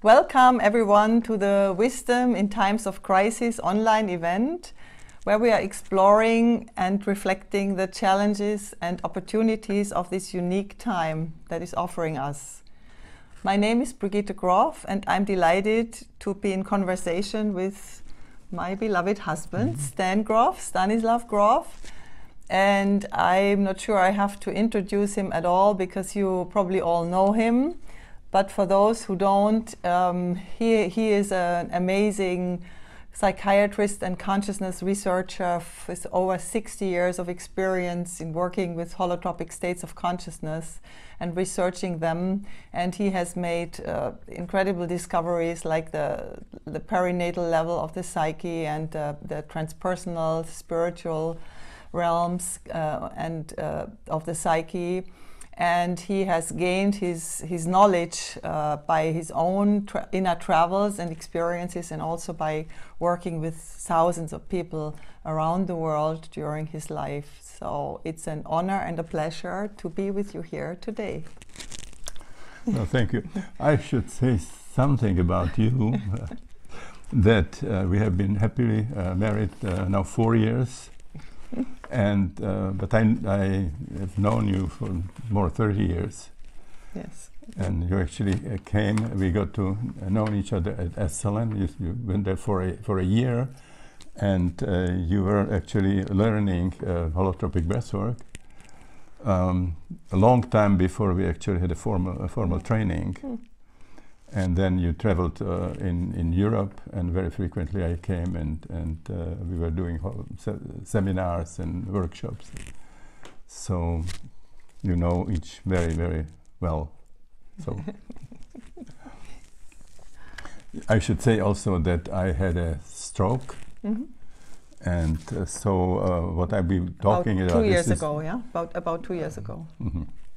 Welcome everyone to the Wisdom in Times of Crisis online event, where we are exploring and reflecting the challenges and opportunities of this unique time that is offering us. My name is Brigitte Grof, and I'm delighted to be in conversation with my beloved husband, Stanislav Grof. And I'm not sure I have to introduce him at all, because you probably all know him. But for those who don't, he is an amazing psychiatrist and consciousness researcher with over 60 years of experience in working with holotropic states of consciousness and researching them. And he has made incredible discoveries like the perinatal level of the psyche and the transpersonal spiritual realms of the psyche. And he has gained his knowledge by his own inner travels and experiences, and also by working with thousands of people around the world during his life. So it's an honor and a pleasure to be with you here today. Well, thank you. I should say something about you, that we have been happily married now 4 years. And but I have known you for more 30 years. Yes. And you actually came. We got to know each other at Esalen. You went there for a year, and you were actually learning holotropic breathwork a long time before we actually had a formal training. And then you traveled in Europe, and very frequently I came, and we were doing seminars and workshops. So you know each very, very well. So I should say also that I had a stroke, and so what I've been talking about 2 years ago, yeah, about 2 years ago.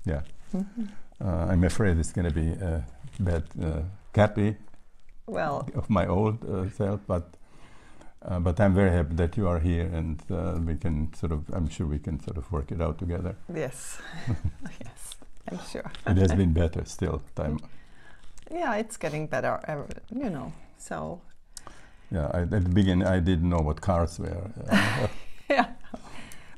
Yeah, I'm afraid it's going to be a bad copy of my old self, but I'm very happy that you are here, and we can I'm sure we can work it out together. Yes, yes, I'm sure. It has been better still, time. Yeah, it's getting better, you know, so. Yeah, at the beginning I didn't know what cars were. Yeah.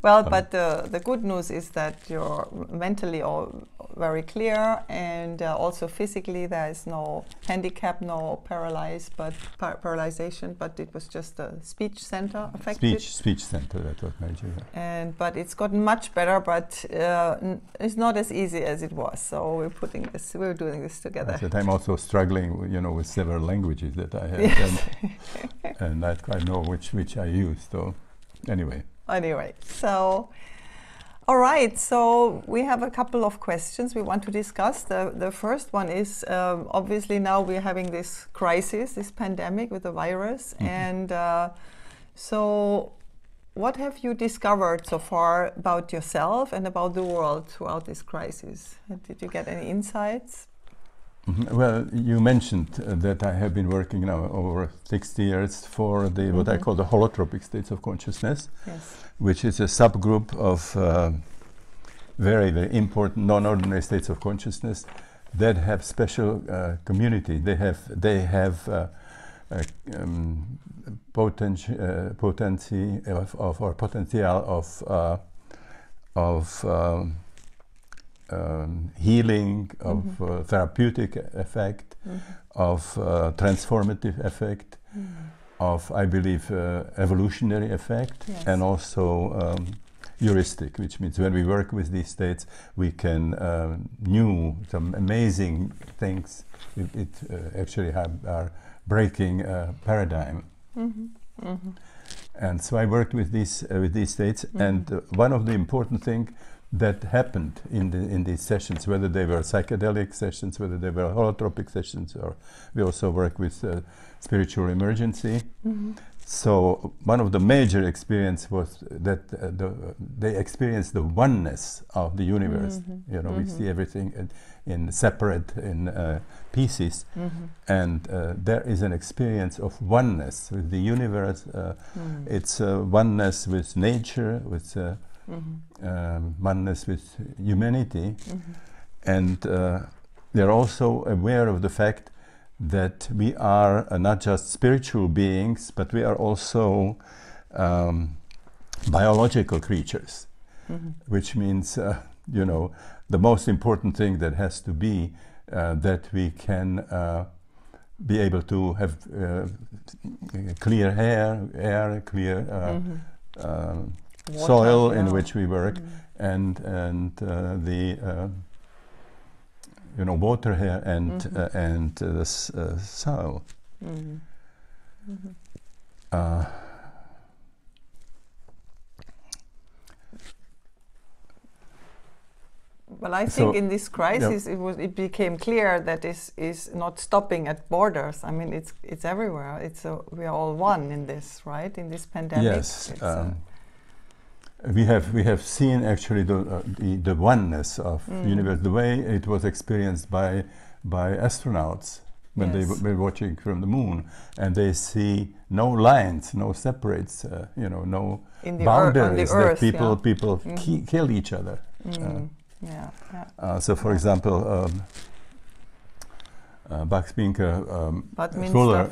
Well, but the good news is that you're mentally all very clear, and also physically there is no handicap, no paralyzation, but it was just the speech center affected. Speech center, that was major. Yeah. But it's gotten much better, but it's not as easy as it was. So we're doing this together. At the time also struggling, you know, with several languages that I have, yes. and I know which I use. So anyway. So, all right, so we have a couple of questions we want to discuss. The first one is, obviously now we're having this crisis, this pandemic with the virus. And so what have you discovered so far about yourself and about the world throughout this crisis? Did you get any insights? Well, you mentioned that I have been working now over 60 years for what I call the holotropic states of consciousness, which is a subgroup of very, very important non-ordinary states of consciousness that have special community. They have potential of healing, of therapeutic effect, of transformative effect, of, I believe, evolutionary effect, and also heuristic, which means when we work with these states, we can some amazing things. It actually are breaking paradigm. And so I worked with these states, and one of the important things that happened in these sessions, whether they were psychedelic sessions, whether they were holotropic sessions, or we also work with spiritual emergency. So one of the major experience was that they experienced the oneness of the universe. You know, we see everything in separate pieces, and there is an experience of oneness with the universe. It's oneness with nature, with oneness with humanity, and they're also aware of the fact that we are not just spiritual beings, but we are also biological creatures, which means, you know, the most important thing that has to be that we can be able to have clear air, clear soil in which we work, and the you know, water here and the soil. Well, I think in this crisis it became clear that this is not stopping at borders. I mean, it's everywhere. We are all one in this, right? In this pandemic. Yes, we have seen actually the oneness of the universe, the way it was experienced by astronauts when they were watching from the moon, and they see no lines, no separates, you know, no boundaries that people kill each other. So, for example,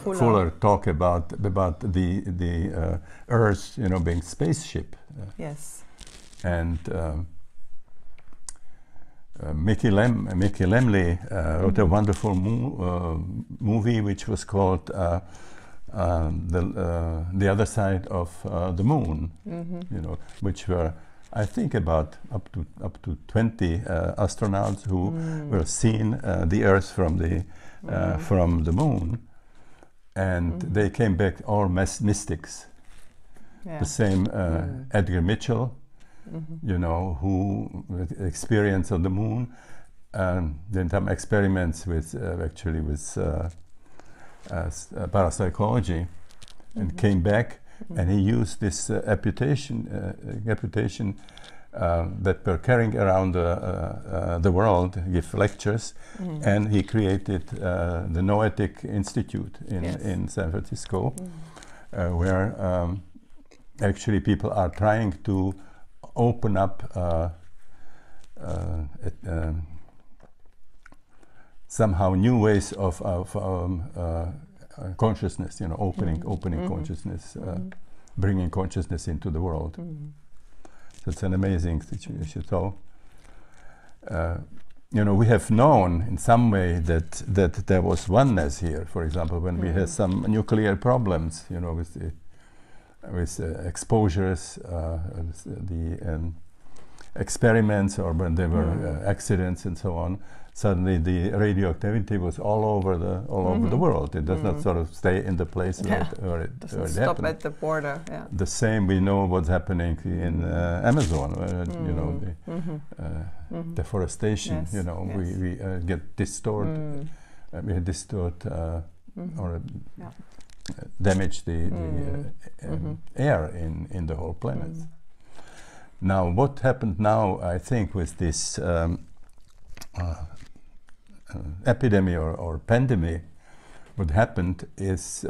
Fuller talk about the Earth, you know, being spaceship. Yes. And Mickey Lemley wrote a wonderful movie which was called The Other Side of the Moon. You know, which were, I think, about up to 20 astronauts who were seeing the Earth from the moon, and they came back all mystics. The same Edgar Mitchell, you know, who with experience on the moon, then some experiments with actually with parapsychology, and came back. And he used this reputation that were carrying around the world, give lectures, and he created the Noetic Institute in San Francisco, where actually people are trying to open up somehow new ways of consciousness, you know, opening consciousness, bringing consciousness into the world. So it's an amazing situation. So, you know, we have known in some way that there was oneness here. For example, when we had some nuclear problems, you know, with exposures, the experiments, or when there were accidents and so on. Suddenly the radioactivity was all over the world. It does not sort of stay in the place where it doesn't stop at the border. The same, we know what's happening in Amazon, where, you know, the deforestation. You know, we get distorted, or damage the air in the whole planet. Now, what happened now, I think, with this epidemic or pandemic, what happened is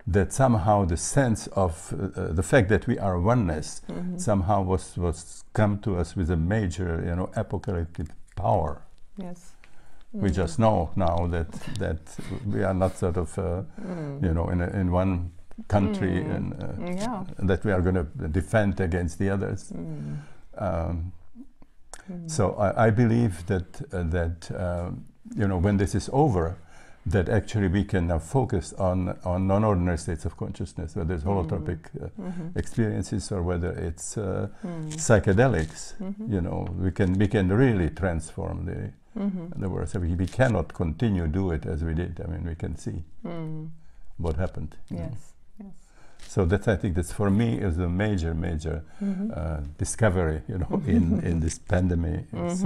that somehow the sense of the fact that we are oneness somehow was come to us with a major, you know, apocalyptic power. Yes. We just know now that we are not sort of, you know, in one country, and that we are going to defend against the others. So I believe that you know, when this is over, that actually we can now focus on non-ordinary states of consciousness, whether it's holotropic experiences or whether it's psychedelics. You know, we can really transform the world. So we cannot continue do it as we did. I mean, we can see what happened. Yes. So I think that's, for me, is a major discovery, you know, in this pandemic. It's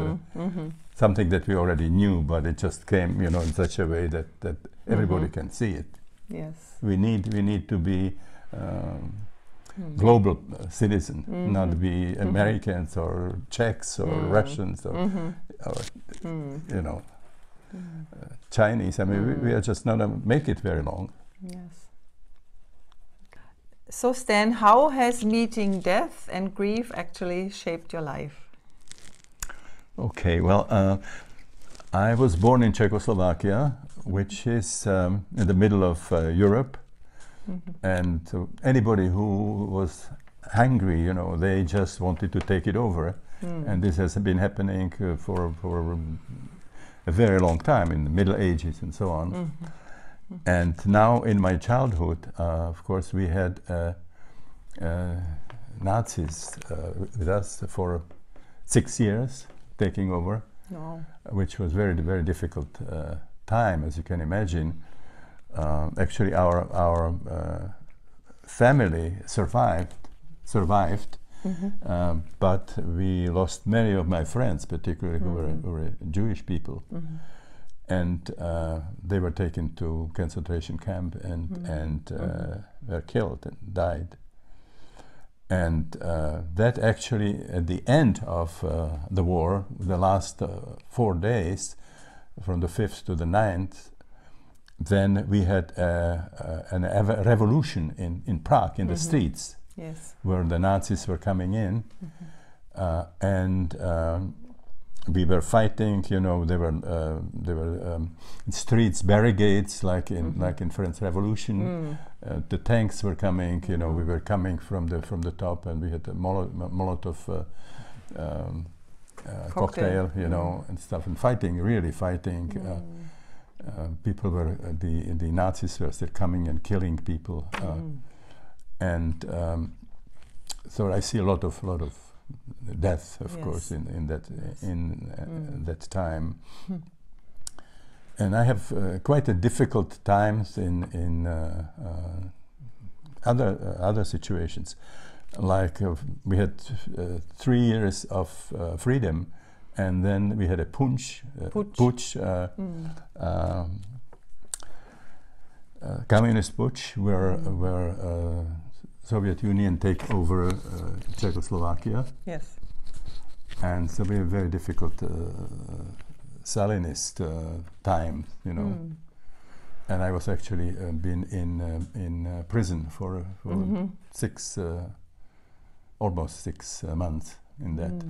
something that we already knew, but it just came, you know, in such a way that everybody can see it. Yes. We need to be global citizen, not be Americans or Czechs or Russians or you know, Chinese. I mean, we are just not going to make it very long. Yes. So Stan, how has meeting death and grief actually shaped your life? Okay, well, I was born in Czechoslovakia, which is in the middle of Europe. And anybody who was hungry, you know, they just wanted to take it over. And this has been happening for a very long time, in the Middle Ages and so on. And now in my childhood, of course, we had Nazis with us for 6 years, taking over, which was very, very difficult time, as you can imagine. Actually, our family survived, but we lost many of my friends, particularly who were Jewish people, and they were taken to concentration camp and were killed and died. And that actually, at the end of the war, the last 4 days, from the 5th to the 9th, then we had a revolution in Prague, in the streets, where the Nazis were coming in, and we were fighting. You know, there were streets barricades, like in French Revolution. The tanks were coming. You know, we were coming from the top, and we had a Molotov cocktail, you know, and stuff, and fighting, really fighting. People were the Nazis were still coming and killing people, and so I see a lot of death, of course, in that time. And I have quite a difficult times in other situations. Like we had 3 years of freedom, and then we had a putsch, communist putsch, where Soviet Union take over Czechoslovakia. Yes. And so we had very difficult Stalinist time, you know. And I was actually been in prison for almost 6 months in that.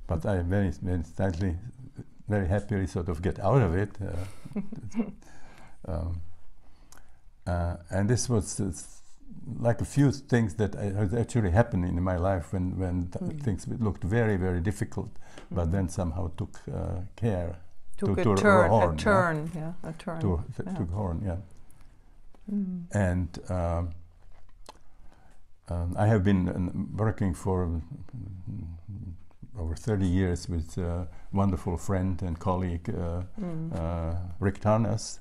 But I very happily sort of get out of it. And this was like a few things that had actually happened in my life when things looked very, very difficult, but then somehow took care. Took a turn. Took horn, yeah. And I have been working for over 30 years with a wonderful friend and colleague, Rick Tarnas,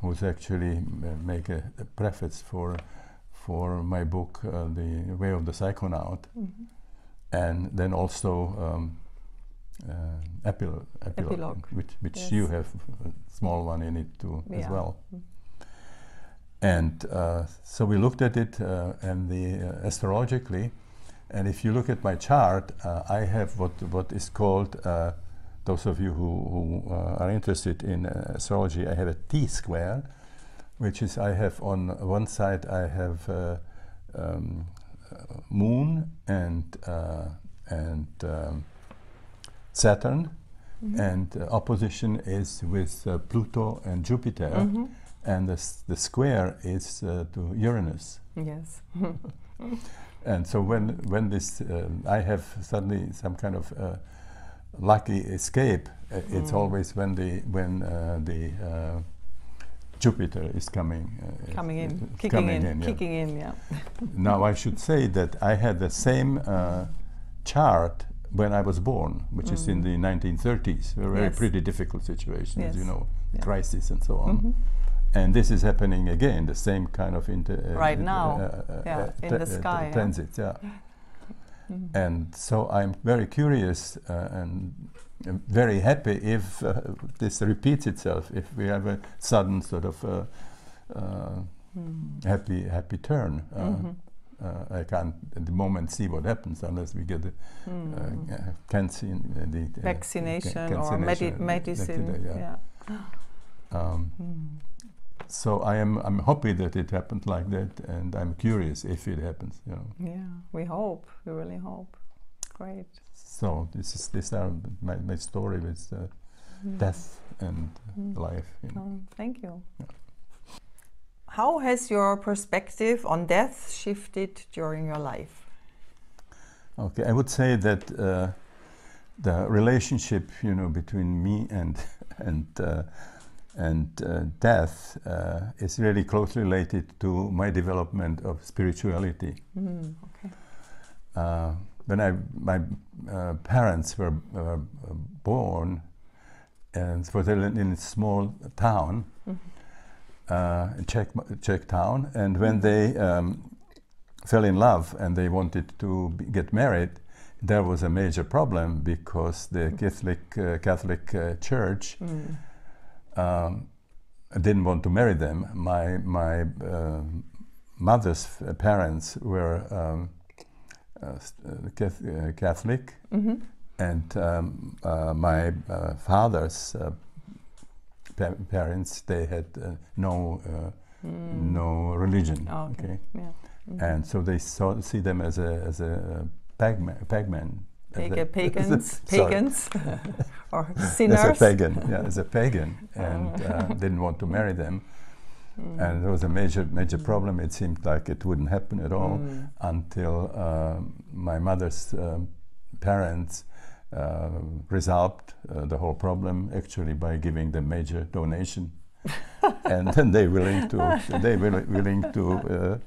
who's actually make a preface for my book, The Way of the Psychonaut, and then also epilogue, which you have a small one in it too, as well. And so we looked at it and astrologically, and if you look at my chart, I have what is called, those of you who are interested in astrology, I have a T-square, which is I have on one side I have Moon and Saturn, and opposition is with Pluto and Jupiter, and the square is to Uranus. Yes. And so when this I have suddenly some kind of lucky escape, it's always when the Jupiter is kicking in. Yeah. Now I should say that I had the same chart when I was born, which is in the 1930s, a very pretty difficult situation, as you know, crisis and so on. And this is happening again, the same kind of right now, in the sky. Transits, And so I'm very curious and very happy if this repeats itself, if we have a sudden sort of happy turn. I can't at the moment see what happens unless we get the vaccination or medicine. So I'm happy that it happened like that, and I'm curious if it happens. You know. Yeah, we hope. We really hope. Great. So these are my story with death and life. Thank you. Yeah. How has your perspective on death shifted during your life? Okay, I would say that the relationship, between me and death is really closely related to my development of spirituality. Okay. When my parents were born, and was in a small town, Czech town, and when they fell in love and they wanted to get married, there was a major problem because the Catholic Church didn't want to marry them. My mother's parents were Catholic, and my father's parents, they had no religion. Oh, okay. Yeah. And so they see them as a pagman. Pagans or sinners. As a pagan, as a pagan, and didn't want to marry them. And there was a major problem. It seemed like it wouldn't happen at all until my mother's parents resolved the whole problem actually by giving them major donation, and then they were willing to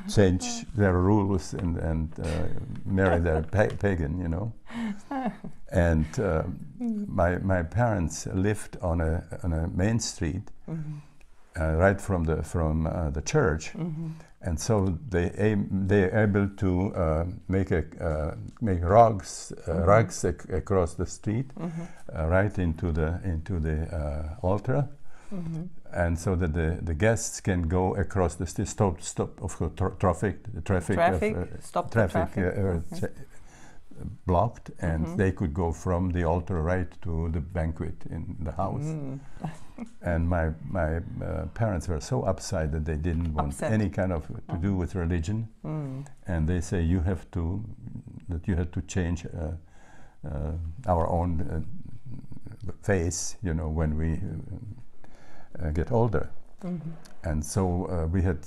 change their rules and marry their pagan, And my parents lived on a main street, right from the church, and so they able to make rugs across the street, right into the altar. And so that the guests can go across the street, stop of traffic blocked, and they could go from the altar right to the banquet in the house. And my parents were so upset that they didn't want any kind of to do with religion, and they say you have to change our own face, when we get older. And so we had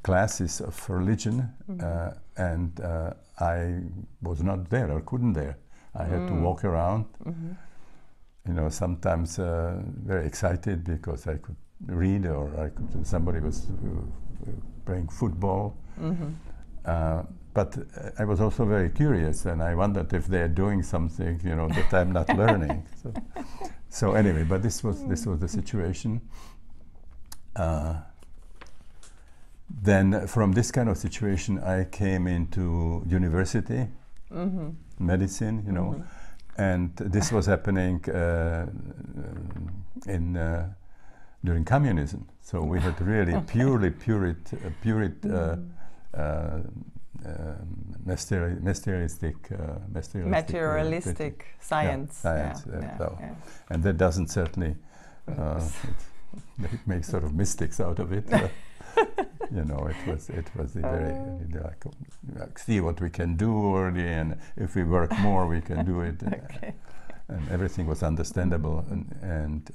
classes of religion, and I was not there. I couldn't there. I had to walk around. Sometimes very excited because I could read, or somebody was playing football. But I was also very curious, and I wondered if they are doing something, that I'm not learning. So anyway, but this was the situation. Then from this kind of situation, I came into university, medicine, and this was happening during communism. So we had really materialistic science. And that doesn't certainly make sort of mystics out of it. It was very like see what we can do already, and if we work more, we can do it. And everything was understandable, and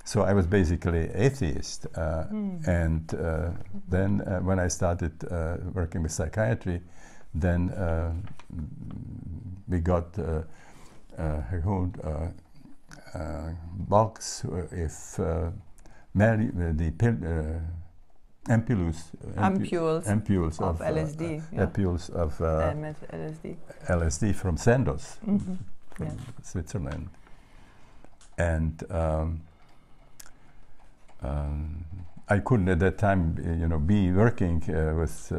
so I was basically atheist. And then when I started working with psychiatry, then we got a whole box if ampules of LSD, LSD from Sandoz, from Switzerland, and I couldn't at that time, be working with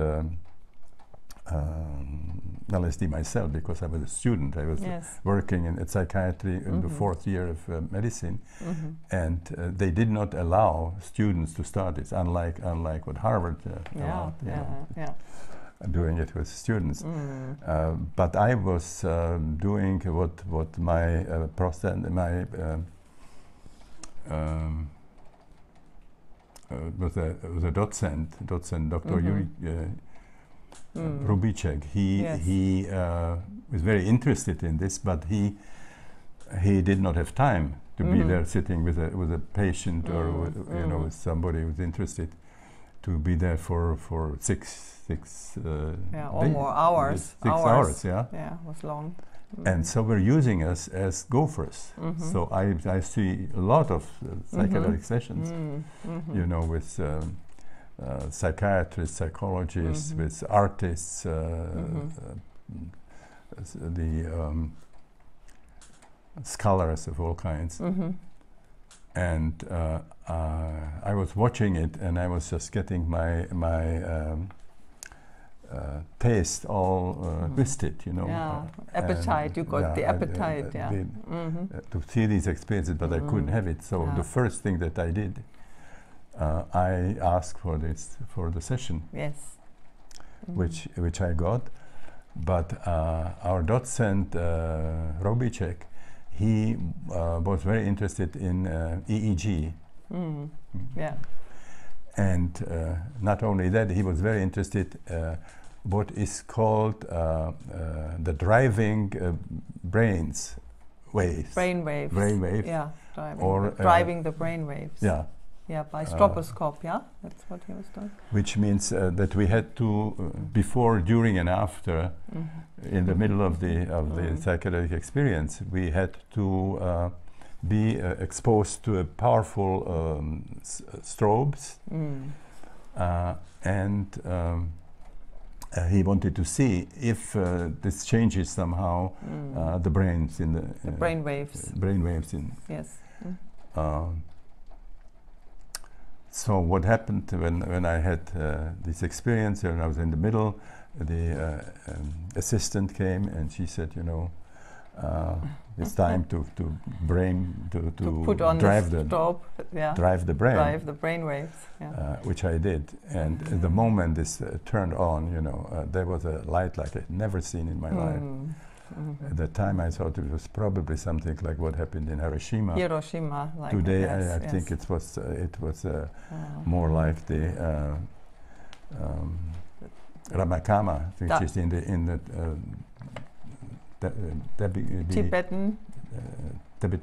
LSD myself because I was a student. I was working at psychiatry in the 4th year of medicine, and they did not allow students to start it, unlike what Harvard allowed. Doing it with students, but I was doing what my was a docent, Dr. Yuri Rubicek. He was very interested in this, but he he did not have time to be there sitting with a patient or with, you know, with somebody who's interested, to be there for six or more hours. 6 hours, yeah. Yeah, it was long. And so we're using us as gophers. So I see a lot of psychedelic sessions, you know, with psychiatrists, psychologists, with artists, the scholars of all kinds. And I was watching it, and I was just getting my taste all twisted, you know. Yeah, appetite. You got the appetite. To see these experiences, but I couldn't have it. So the first thing that I did, I asked for the session. Yes. Which I got, but our docent Robicek, he was very interested in EEG. Yeah. And not only that, he was very interested what is called the driving brains waves. Brain waves. Brain waves. Yeah, driving. Or driving the brain waves. Yeah. Yeah, by stroboscope, yeah? That's what he was doing. Which means that we had to, before, during and after, in the middle of the psychedelic experience, we had to be exposed to a powerful strobes, and he wanted to see if this changes somehow the brains in the brain waves. Brain waves in. Yes. So what happened when I had this experience, and I was in the middle, the assistant came and she said, you know, it's time to put on drive the strobe, drive the brain. Drive the brain waves, which I did. And the moment this turned on, you know, there was a light like I'd never seen in my life. At that time, I thought it was probably something like what happened in Hiroshima. Like today, I think it was more like the Ramakama, which is in the Tibetan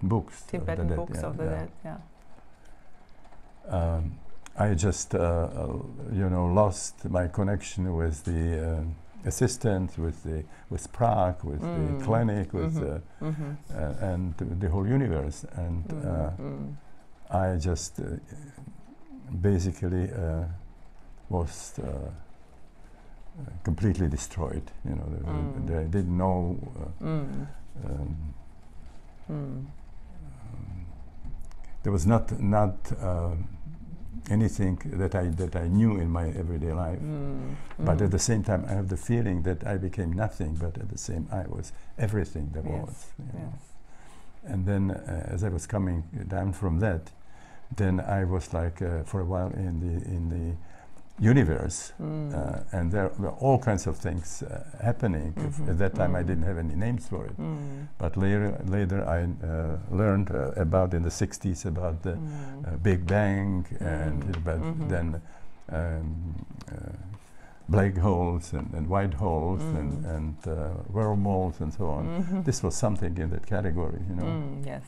books. Tibetan books of the dead. Yeah. I just, you know, lost my connection with the assistant, with Prague, with the clinic, with and the whole universe, and I just basically was completely destroyed. You know, I didn't know. There was not anything that I knew in my everyday life, but at the same time I have the feeling that I became nothing, but at the same I was everything there was. You know? And then as I was coming down from that, then I was like for a while in the universe, and there were all kinds of things happening. At that time I didn't have any names for it, but later I learned about in the 60s about the Big Bang and about then black holes and white holes and wormholes and so on. This was something in that category, you know. Yes.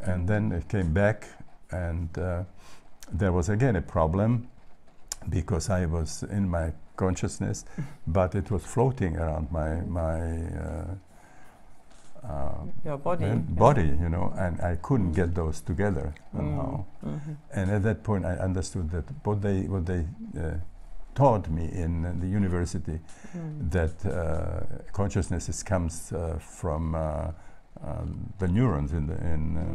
And then it came back, and there was again a problem, because I was in my consciousness, but it was floating around your body, you know, and I couldn't get those together somehow. And at that point, I understood that what they taught me in the university, that consciousness comes from the neurons in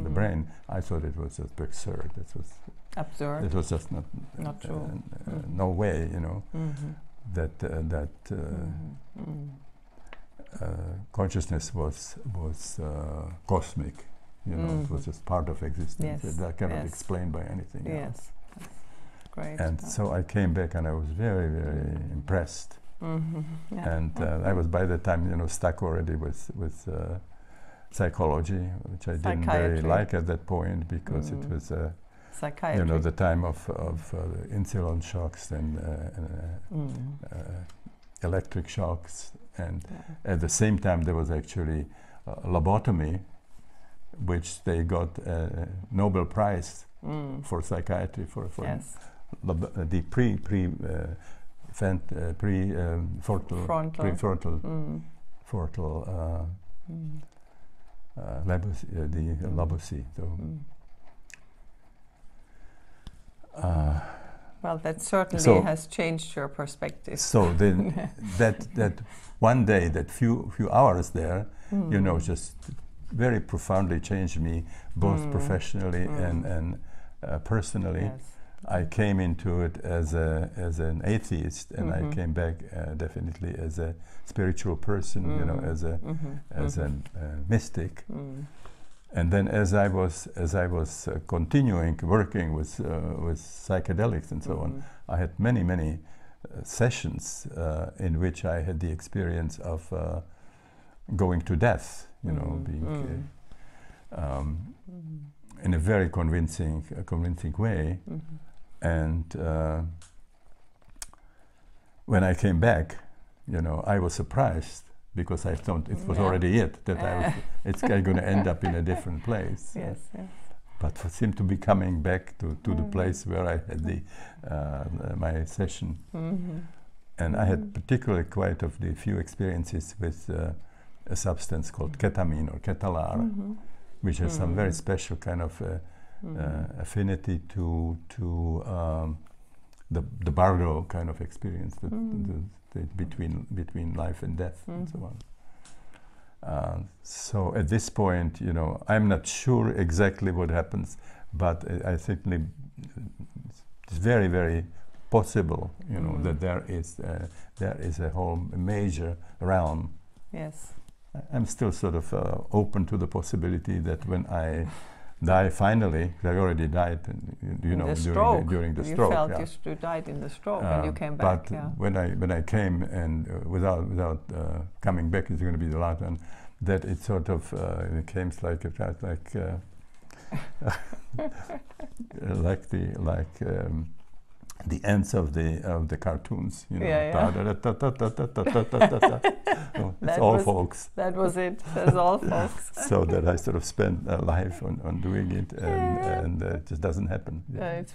the brain. I thought it was just absurd. It was absurd. It was just not true. No way, you know, that consciousness was cosmic. You know, it was just part of existence. That cannot explain by anything else. Great. And so I came back, and I was very, very impressed. And I was by the time, you know, stuck already with psychology, which I didn't very like at that point, because it was psychiatry. You know, the time of insulin shocks and electric shocks, and at the same time there was actually lobotomy, which they got a Nobel Prize for psychiatry for Yes. the prefrontal labocy. So, well, that certainly has changed your perspective. So then that one day, that few hours there, you know, just very profoundly changed me, both professionally and personally. Yes. I came into it as an atheist, and I came back definitely as a spiritual person, you know, as a mystic. And then as I was continuing working with psychedelics and so on, I had many sessions in which I had the experience of going to death, you know, being in a very convincing way. And when I came back, you know, I was surprised, because I thought it was already that it's going to end up in a different place. Yes, yes. But it seemed to be coming back to the place where I had my session. And I had particularly quite of the few experiences with a substance called ketamine or ketalar, which has some very special kind of affinity to the bardo kind of experience, between life and death and so on. So at this point, you know, I'm not sure exactly what happens, but I think it's very possible, you know, that there is a whole major realm. Yes. I'm still sort of open to the possibility that when I die finally, I already died, you know, during the stroke. You felt you died in the stroke when you came back. But when I came, and without coming back, it's going to be the last one. That it sort of became like the ends of the cartoons, you know. It's all folks. That was it. That's all folks. So that I sort of spent a life on doing it, and it just doesn't happen.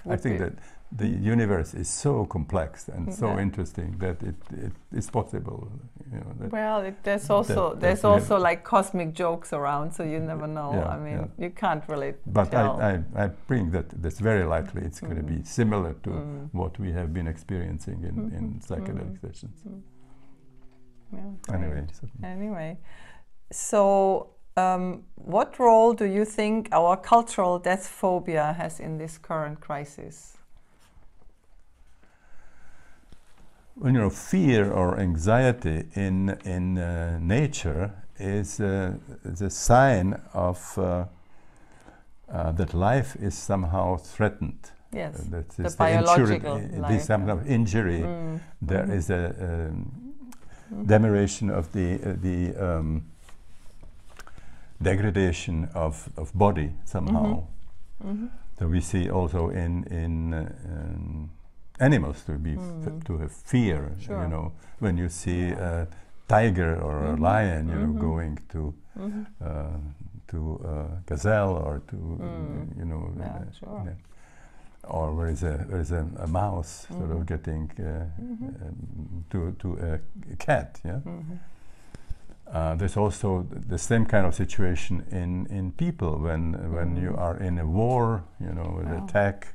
I think that the universe is so complex and so interesting that it is possible. You know, well, there's also like cosmic jokes around, so you never know. I mean, you can't really tell. I think that's very likely it's going to be similar to what we have been experiencing in psychedelic sessions. Anyway, so what role do you think our cultural death phobia has in this current crisis? Well, you know, fear or anxiety in nature is a sign of that life is somehow threatened. Yes, the biological life. This kind of injury. There is a diminution of the degradation of body somehow. So we see also in animals to have fear. You know, when you see a tiger or a lion, you know, going to gazelle or to you know, or where is a mouse sort of getting to a cat. There's also the same kind of situation in people when you are in a war, you know, an attack.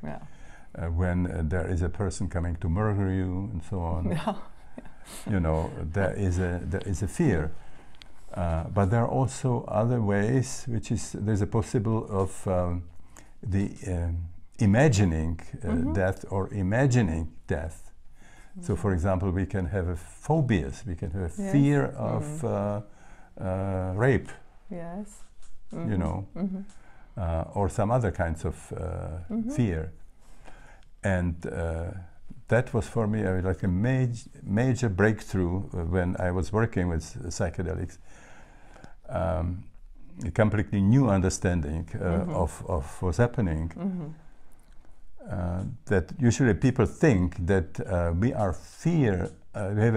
When there is a person coming to murder you and so on, you know, there is a fear. But there are also other ways, which is there's a possible of the imagining death or imagining death. So, for example, we can have phobias. We can have a fear of rape. Yes. You know, or some other kinds of fear. And that was for me like a major breakthrough when I was working with psychedelics. A completely new understanding of what's happening. That usually people think that we have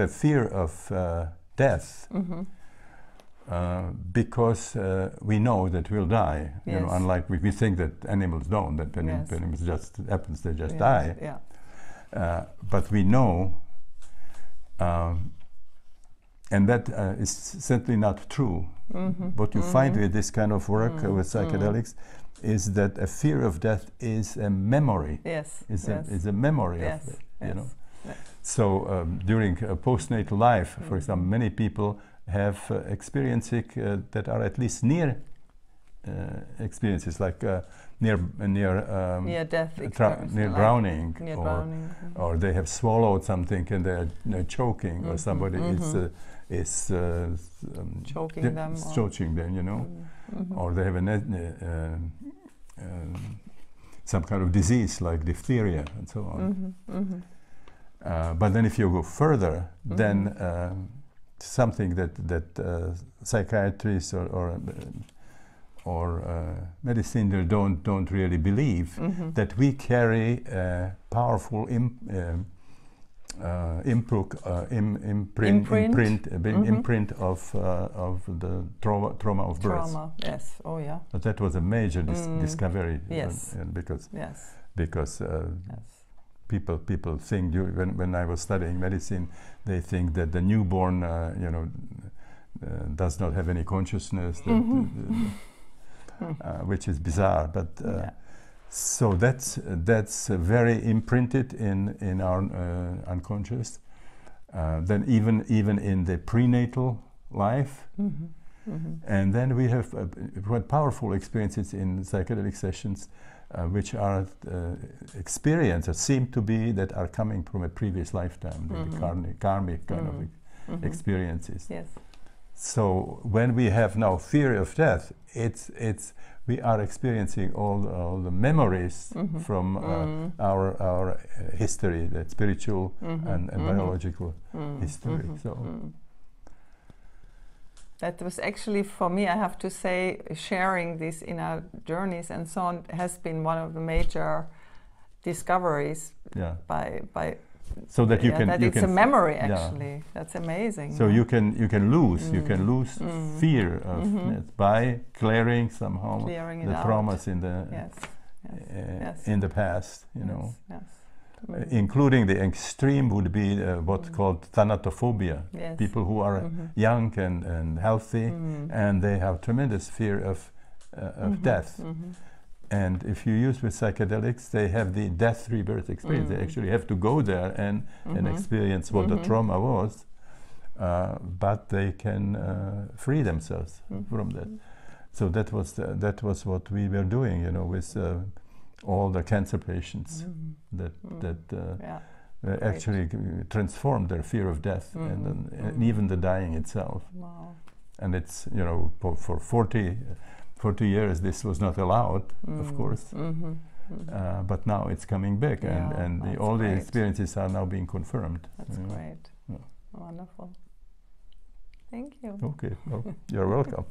a fear of death because we know that we'll die. Yes. You know, unlike we think that animals don't, that animals just happens, they just die. Yeah. But we know, and that is certainly not true. What you find with this kind of work with psychedelics is that a fear of death is a memory. Yes. Is a memory of it, you know. Yes. So during postnatal life, for example, many people have experiences that are at least near experiences, like near death, near drowning, near or drowning. or they have swallowed something and they're choking, or somebody is choking them, choking them, you know, or they have some kind of disease like diphtheria and so on. But then if you go further, then something that psychiatrists or medicine don't really believe, that we carry a powerful imprint of the trauma of birth. Trauma, yes. Oh, yeah. But that was a major discovery. Yes. Because people think, when I was studying medicine, they think that the newborn, does not have any consciousness, which is bizarre. But so that's very imprinted in our unconscious. Then even in the prenatal life, and then we have quite powerful experiences in psychedelic sessions, which are experiences that seem to be that are coming from a previous lifetime, the karmic kind of experiences. Yes. So when we have now fear of death, we are experiencing all the memories from our history, that spiritual and biological history. So that was actually, for me, I have to say, sharing this in our journeys and so on has been one of the major discoveries. Yeah. By so that you can it's a memory actually. That's amazing. So you can lose fear of it by clearing somehow the traumas in the in the past, you know. Yes. Including the extreme would be what's called thanatophobia. Yes. People who are young and healthy, and they have tremendous fear of death. And if you use with psychedelics, they have the death rebirth experience. They actually have to go there and experience what the trauma was, but they can free themselves from that. So that was what we were doing, you know, with all the cancer patients that actually transformed their fear of death and even the dying itself. Wow. And it's, you know, for 40 years this was not allowed, of course, but now it's coming back, and all the experiences are now being confirmed. That's great. Yeah. Wonderful. Thank you. Okay, well, you're welcome.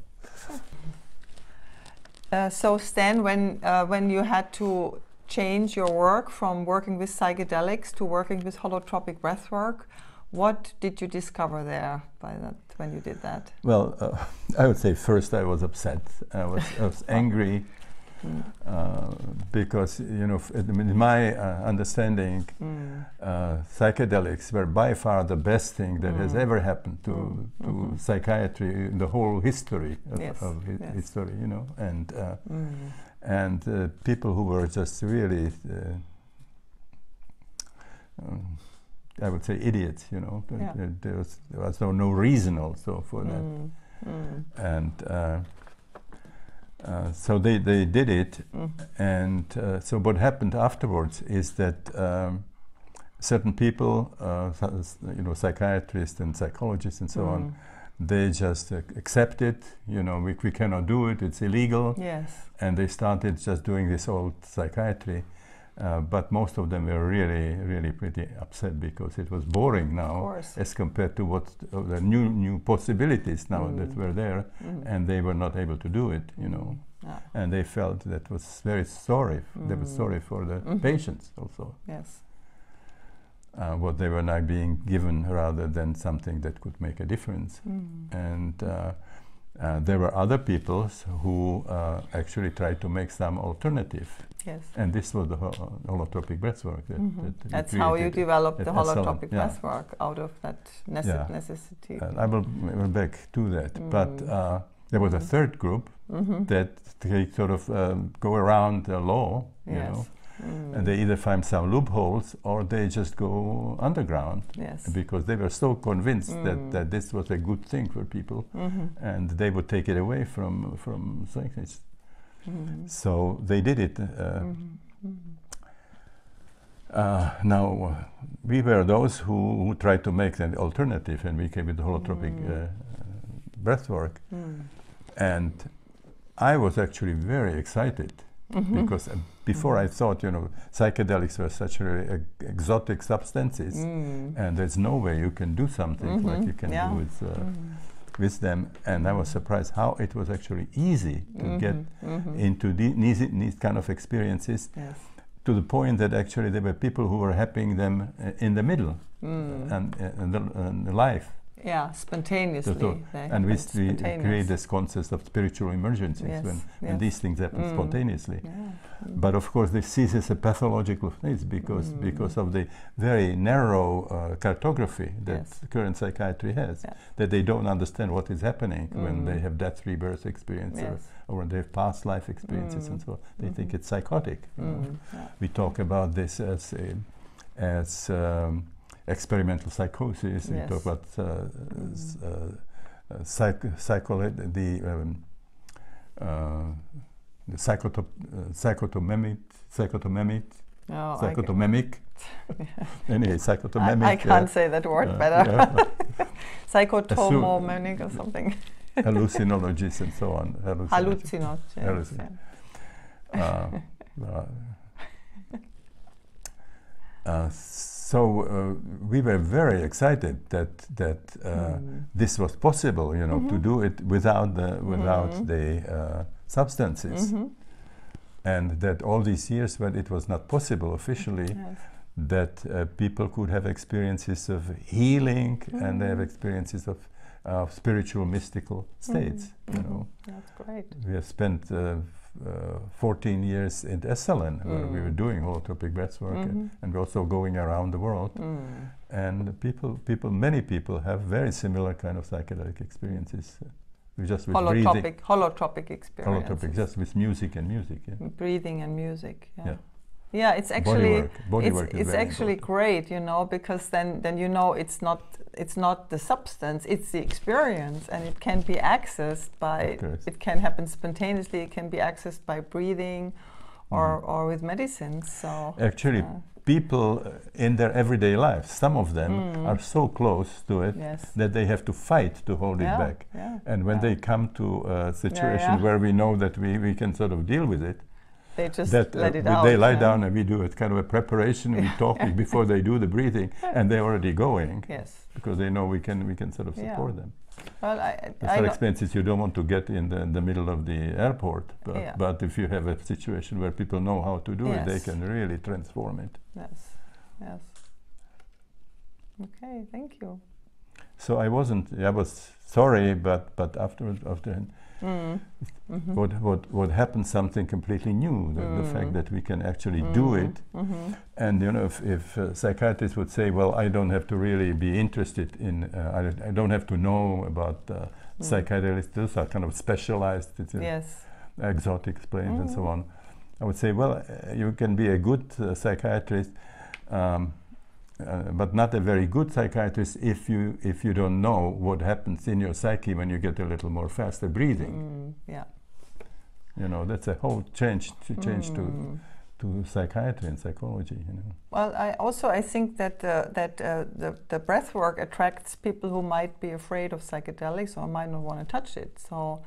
So Stan, when you had to change your work from working with psychedelics to working with holotropic breathwork, what did you discover there when you did that? Well, I would say first I was upset. I was angry because, you know, in my understanding, psychedelics were by far the best thing that has ever happened to psychiatry in the whole history of history, you know, and people who were just really I would say idiots, you know. There was no reason also for that, and so they did it, and so what happened afterwards is that certain people, you know, psychiatrists and psychologists and so on, they just accept it. You know, we cannot do it; it's illegal. Yes. And they started just doing this old psychiatry. But most of them were really pretty upset because it was boring now as compared to what the new possibilities now that were there, and they were not able to do it, you know. And they felt that was very sorry. They were sorry for the patients also. Yes. What they were now being given rather than something that could make a difference. And There were other people who actually tried to make some alternative. Yes. And this was the holotropic breathwork. That's how you developed the holotropic breathwork out of that necessity. I will back to that. But there was a third group that they sort of go around the law, you know. And they either find some loopholes or they just go underground, because they were so convinced that this was a good thing for people, and they would take it away from psychiatrists. So they did it. Now we were those who tried to make an alternative, and we came with the holotropic breathwork, and I was actually very excited. Because before I thought, you know, psychedelics were such really exotic substances, and there's no way you can do something like you can do with them. And I was surprised how it was actually easy to get into these kind of experiences, to the point that actually there were people who were having them in the middle and the life. Yeah, spontaneously. And we create this concept of spiritual emergencies when these things happen spontaneously. But of course, this is a pathological phase because of the very narrow cartography that current psychiatry has, that they don't understand what is happening when they have death rebirth experience or when they have past life experiences and so on. They think it's psychotic. You know? We talk about this as experimental psychosis. We talk about psychotomemic. Anyway, psychotomemic. I can't say that word better. Psychotomemic or something. Hallucinologies and so on. Hallucinogens. So we were very excited that this was possible, you know, to do it without the substances, and that all these years when it was not possible officially, that people could have experiences of healing and they have experiences of spiritual mystical states. You know, that's great. We have spent 14 years in Esselen, where we were doing holotropic breathwork, and we're also going around the world. And many people have very similar kind of psychedelic experiences. Just with breathing. Holotropic experiences. Holotropic, just with music and music. Breathing and music. Yeah, it's actually it's actually great, you know, because then you know it's not the substance, it's the experience, and it can be accessed by, it can happen spontaneously, it can be accessed by breathing or with medicines. So actually people in their everyday life, some of them are so close to it that they have to fight to hold it back. And when they come to a situation where we know that we can sort of deal with it, they just let it out. They lie down and we do it kind of a preparation. We talk before they do the breathing, and they're already going. Because they know we can sort of support them. Well, for expenses you don't want to get in the middle of the airport, but if you have a situation where people know how to do it, they can really transform it. Yes. Okay, thank you. So I was sorry, but after what happened, something completely new, the fact that we can actually do it. And you know, if psychiatrists would say, well, I don't have to really be interested in, I don't have to know about psychedelics, those are kind of specialized, exotic explained and so on. I would say, well, you can be a good psychiatrist, but not a very good psychiatrist if you don't know what happens in your psyche when you get a little more faster breathing. You know, that's a whole change to psychiatry and psychology. You know. Well, I think that the breath work attracts people who might be afraid of psychedelics or might not want to touch it. So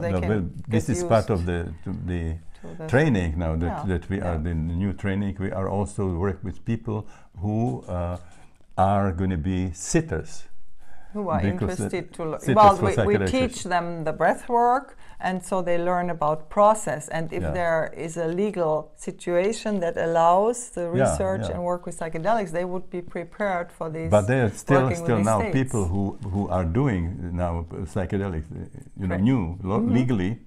they can. Well, this is part of the training now that we are in the new training. We are also work with people who are going to be sitters, who are because interested to learn. Sitters Well, for we psychedelic teach them the breath work, and so they learn about process. And if there is a legal situation that allows the research and work with psychedelics, they would be prepared for this. But there are still now states. people who are doing now psychedelics, legally.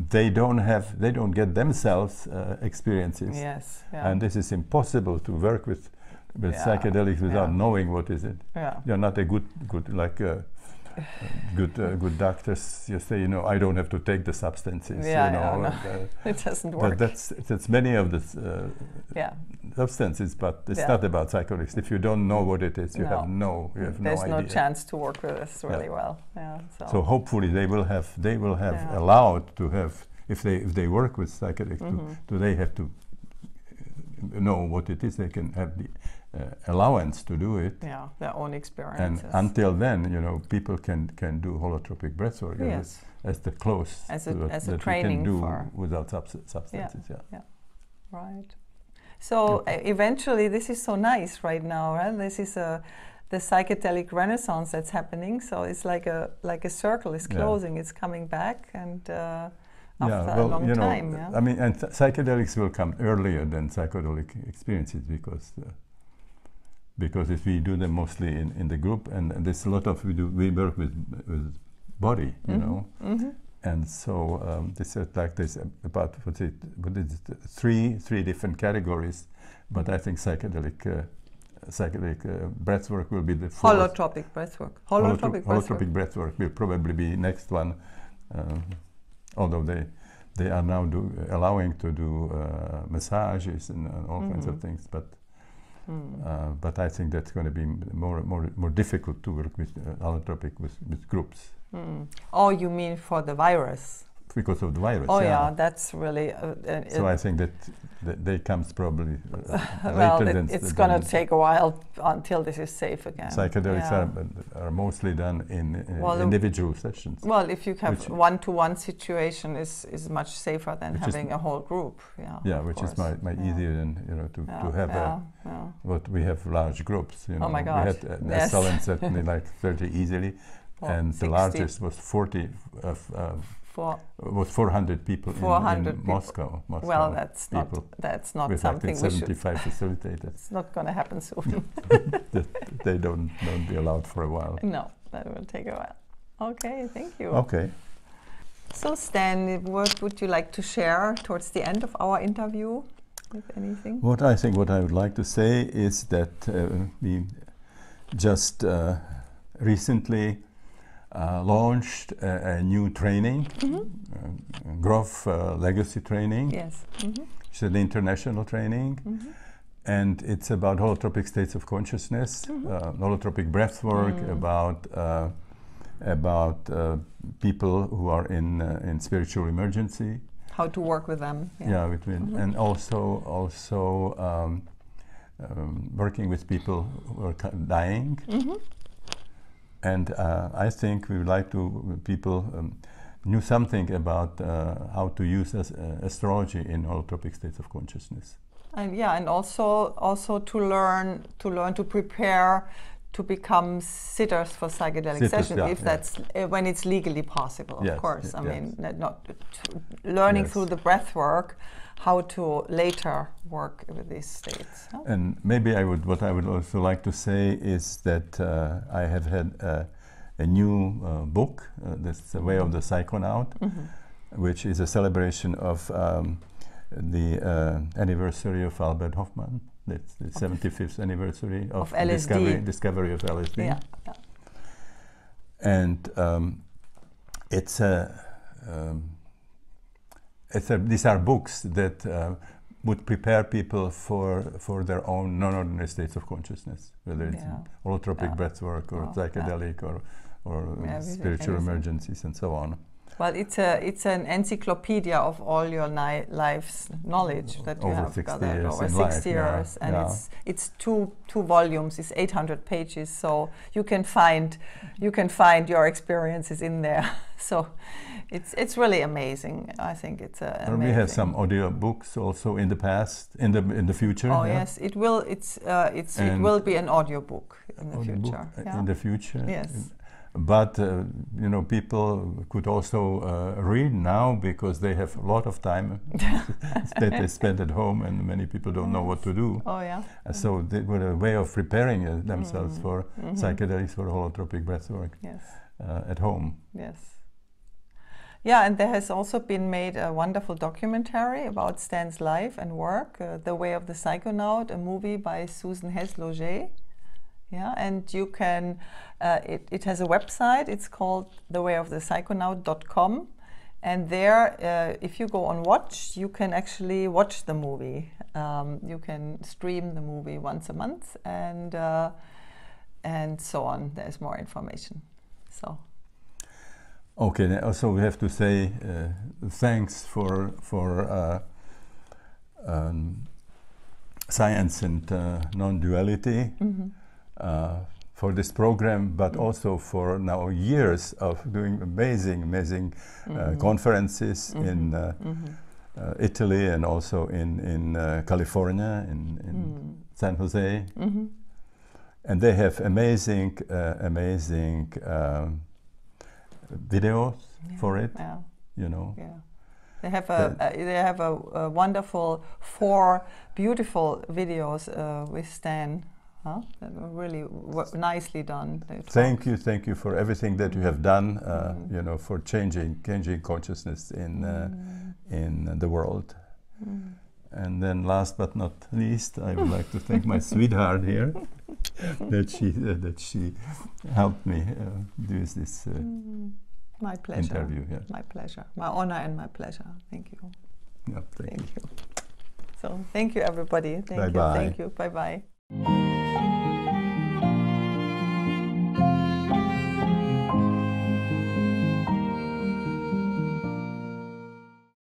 They don't get themselves experiences. Yes, and this is impossible to work with psychedelics without knowing what is it. You're not a good doctors. You say, I don't have to take the substances. It doesn't work. That's many of the substances, but it's not about psychedelics. If you don't know what it is, you have no idea. There's no chance to work with this really well. So hopefully they will have allowed to have, if they work with psychedelics, do they have to know what it is? They can have the allowance to do it. Their own experiences. And until then, people can do holotropic breathwork as the close as that a training we can do for without substances. Right. So eventually, this is so nice right now, right? This is the psychedelic renaissance that's happening. So it's like a circle is closing. It's coming back, and after a long time. I mean, and psychedelics will come earlier than psychedelic experiences because if we do them mostly in the group, and there's a lot of we work with body, and so this is like this about three different categories, but I think psychedelic breathwork will be the fourth. Holotropic breathwork. Holotropic breathwork will probably be next one, although they are now allowing to do massages and all kinds of things, but I think that's going to be more difficult to work with holotropic with groups. Oh, you mean for the virus? Because of the virus. Oh that's really. So I think that they comes probably well, later than it's going to take a while until this is safe again. Psychedelics are mostly done in individual sessions. Well, if you have one-to-one situation, is much safer than having a whole group. Which is easier than to have what we have large groups. Oh my God! We had Nessel certainly like 30 easily, and 60. The largest was 40 was 400 people in Moscow. Well, that's not with something we should. 75 facilitators. It's not going to happen soon. They don't be allowed for a while. No, that will take a while. Okay, thank you. Okay. So Stan, what would you like to share towards the end of our interview? If anything. What I would like to say is that we just recently launched a new training, Grof Legacy Training. Yes. It's an international training, and it's about holotropic states of consciousness, holotropic breathwork, about people who are in spiritual emergency. How to work with them. And also working with people who are dying. And I think we would like people knew something about how to use astrology in holotropic states of consciousness. And also to learn to prepare to become sitters for psychedelic sessions, if that's when it's legally possible. Of course, I mean, not learning through the breath work how to later work with these states. Huh? And maybe what I would also like to say is that I have had a new book, this The Way of the Psychonaut, which is a celebration of the anniversary of Albert Hofmann. That's the 75th anniversary of LSD. discovery of LSD. And these are books that would prepare people for their own non-ordinary states of consciousness, whether it's holotropic breathwork or psychedelic or spiritual emergencies and so on. Well, it's an encyclopedia of all your life's knowledge that you have gathered over 60 years, and it's two volumes. It's 800 pages, so you can find your experiences in there. So it's really amazing. I think it's amazing. We have some audio books also in the past, in the future. Oh yes, it will. It will be an audio book in the future. In the future. Yes. But you know, people could also read now because they have a lot of time that they spend at home, and many people don't know what to do. Oh yeah. So they were a way of preparing themselves for psychedelics, for holotropic breathwork. Yes. At home. Yes. Yeah, and there has also been made a wonderful documentary about Stan's life and work, The Way of the Psychonaut, a movie by Susan Hess-Loger. Yeah, and you can, it has a website, it's called thewayofthepsychonaut.com, and there, if you go on watch, you can actually watch the movie. You can stream the movie once a month, and so on. There's more information. So. Okay. Also, we have to say thanks for science and non-duality. For this program, but also for now years of doing amazing conferences in Italy and also in California, in San Jose. And they have amazing videos for it. Yeah. You know. Yeah. They have a wonderful 4 beautiful videos with Stan. That were really nicely done. Thank you for everything that you have done. You know, for changing consciousness in the world. And then, last but not least, I would like to thank my sweetheart here that she helped me do this my pleasure. Interview. Yeah. My pleasure. My honor and my pleasure. Thank you. Yeah, thank you. So thank you, everybody. Thank you. Bye bye.